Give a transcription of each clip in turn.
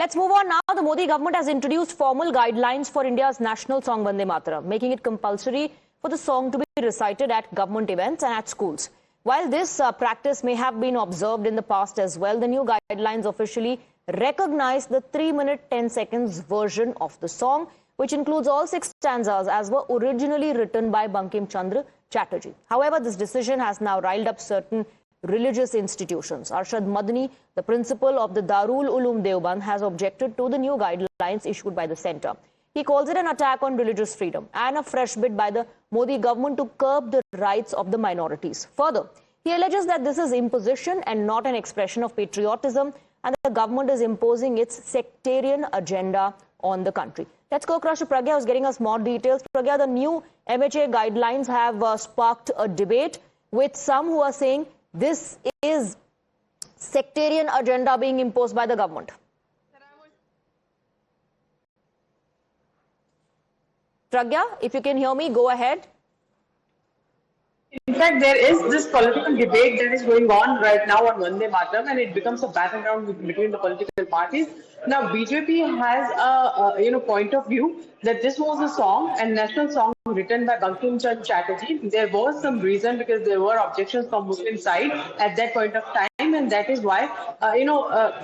Let's move on now. The Modi government has introduced formal guidelines for India's national song Vande Mataram, making it compulsory for the song to be recited at government events and at schools. While this practice may have been observed in the past as well, the new guidelines officially recognize the 3-minute 10 seconds version of the song, which includes all 6 stanzas as were originally written by Bankim Chandra Chatterjee. However, this decision has now riled up certain religious institutions. Arshad Madani, the principal of the Darul Uloom Deoband, has objected to the new guidelines issued by the centre. He calls it an attack on religious freedom and a fresh bid by the Modi government to curb the rights of the minorities. Further, he alleges that this is imposition and not an expression of patriotism, and the government is imposing its sectarian agenda on the country. Let's go across to Pragya, who's getting us more details. Pragya, the new MHA guidelines have sparked a debate with some who are saying this is sectarian agenda being imposed by the government. Pragya, if you can hear me, go ahead. In fact, there is this political debate that is going on right now on Vande Mataram, and it becomes a battleground between the political parties. Now, BJP has a point of view that this was a song, a national song written by Bankim Chandra Chatterjee. There was some reason because there were objections from Muslim side at that point of time, and that is why,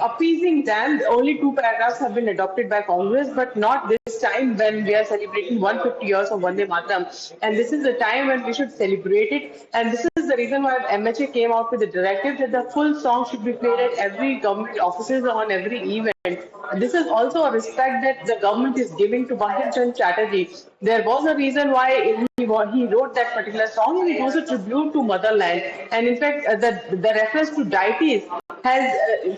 appeasing them, only 2 paragraphs have been adopted by Congress, but not this time when we are celebrating 150 years of Vande Mataram. And this is the time when we should celebrate it. And this is the reason why MHA came out with the directive that the full song should be played at every government offices on every event. This is also a respect that the government is giving to Bankim Chandra Chatterjee. There was a reason why he wrote that particular song, and it was a tribute to motherland. And in fact, the reference to deities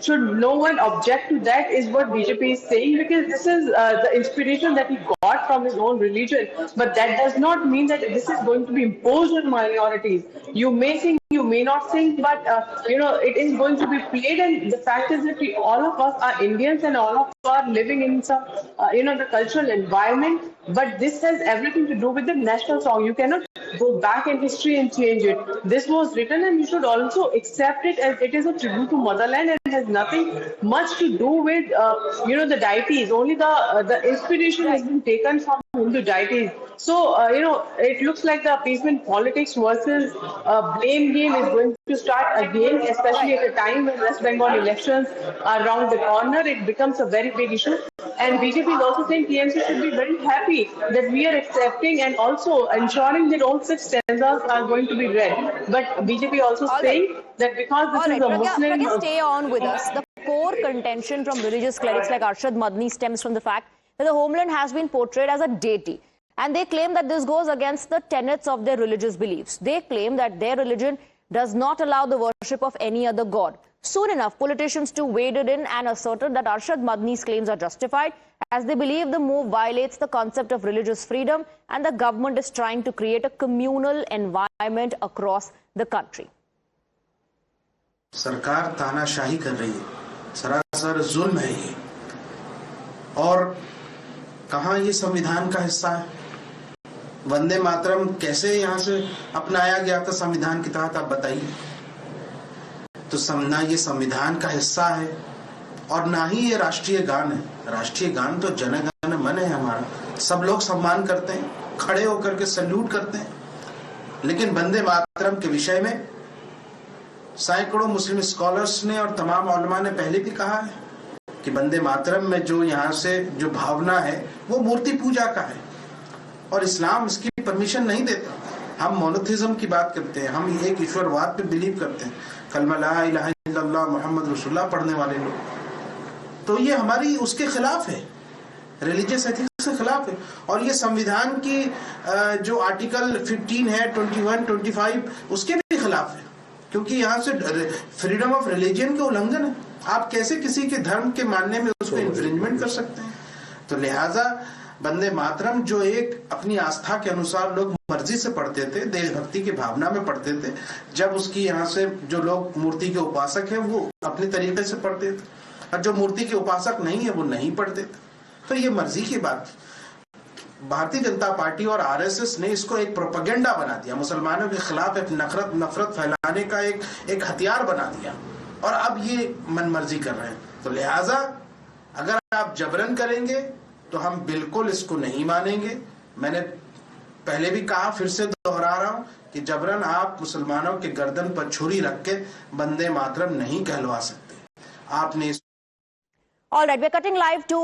should no one object to that, is what BJP is saying, because this is the inspiration that he got from his own religion. But that does not mean that this is going to be imposed on minorities. You may sing, you may not sing, but it is going to be played. And the fact is that all of us are Indians, and all of us are living in some the cultural environment. But this has everything to do with the national song. You cannot go back in history and change it. This was written, and you should also accept it as it is a tribute to motherland, and has nothing much to do with the deities. Only the inspiration has been taken from Hindu deities. So it looks like the appeasement politics versus blame game is going to start again, especially at a time when West Bengal elections are around the corner. It becomes a very big issue. And BJP is also saying TMC should be very happy that we are accepting and also ensuring that all 6 stanzas are going to be read. But BJP also saying that because this is a Muslim... Pragya, stay on with us. The core contention from religious clerics like Arshad Madani stems from the fact that the homeland has been portrayed as a deity. And they claim that this goes against the tenets of their religious beliefs. They claim that their religion does not allow the worship of any other god. Soon enough, politicians too waded in and asserted that Arshad Madani's claims are justified, as they believe the move violates the concept of religious freedom and the government is trying to create a communal environment across the country. सरकार तानाशाही कर रही है, सरासर जुल्म है ये, और कहाँ ये संविधान का हिस्सा है? वंदे मातरम कैसे यहाँ से अपनाया गया था संविधान के तहत, आप बताइए। तो ना ये संविधान का हिस्सा है और ना ही ये राष्ट्रीय गान है। राष्ट्रीय गान तो जन गण मन है हमारा, सब लोग सम्मान करते हैं, खड़े होकर के सल्यूट करते हैं। लेकिन वंदे मातरम के विषय में सैकड़ों मुस्लिम स्कॉलर्स ने और तमाम उलमा ने पहले भी कहा है कि वंदे मातरम में जो यहाँ से जो भावना है वो मूर्ति पूजा का है, और इस्लाम इसकी परमिशन नहीं देता। हम मोनोथिज्म की बात करते हैं, हम एक ईश्वरवाद पे बिलीव करते हैं, कलमा ला इलाहा इल्लल्लाह मुहम्मद रसूलुल्लाह पढ़ने वाले लोग। तो ये हमारी उसके खिलाफ है, रिलीजियस एथिक्स के खिलाफ है। और ये संविधान की जो आर्टिकल 15 है, 21, 25 उसके भी खिलाफ है, क्योंकि यहाँ से फ्रीडम ऑफ रिलीजन के उल्लंघन है। आप कैसे किसी के धर्म के मानने में उसको इन्फ्रिंजमेंट कर सकते हैं? तो लिहाजा वंदे मातरम जो एक अपनी आस्था के अनुसार लोग मर्जी से पढ़ते थे, देशभक्ति की भावना में पढ़ते थे, जब उसकी यहाँ से जो लोग मूर्ति के उपासक हैं वो अपने तरीके से पढ़ते थे, और जो मूर्ति के उपासक नहीं है वो नहीं पढ़ते थे। तो ये मर्जी की बात। भारतीय जनता पार्टी और आरएसएस ने इसको एक प्रोपेगेंडा बना दिया, मुसलमानों के खिलाफ एक नफरत फैलाने का एक हथियार बना दिया, और अब ये मनमर्जी कर रहे हैं। तो लिहाजा अगर आप जबरन करेंगे तो हम बिल्कुल इसको नहीं मानेंगे। मैंने पहले भी कहा, फिर से दोहरा रहा हूं कि जबरन आप मुसलमानों के गर्दन पर छुरी रख के वंदे मातरम नहीं कहलवा सकते। आपने All right, we're cutting live to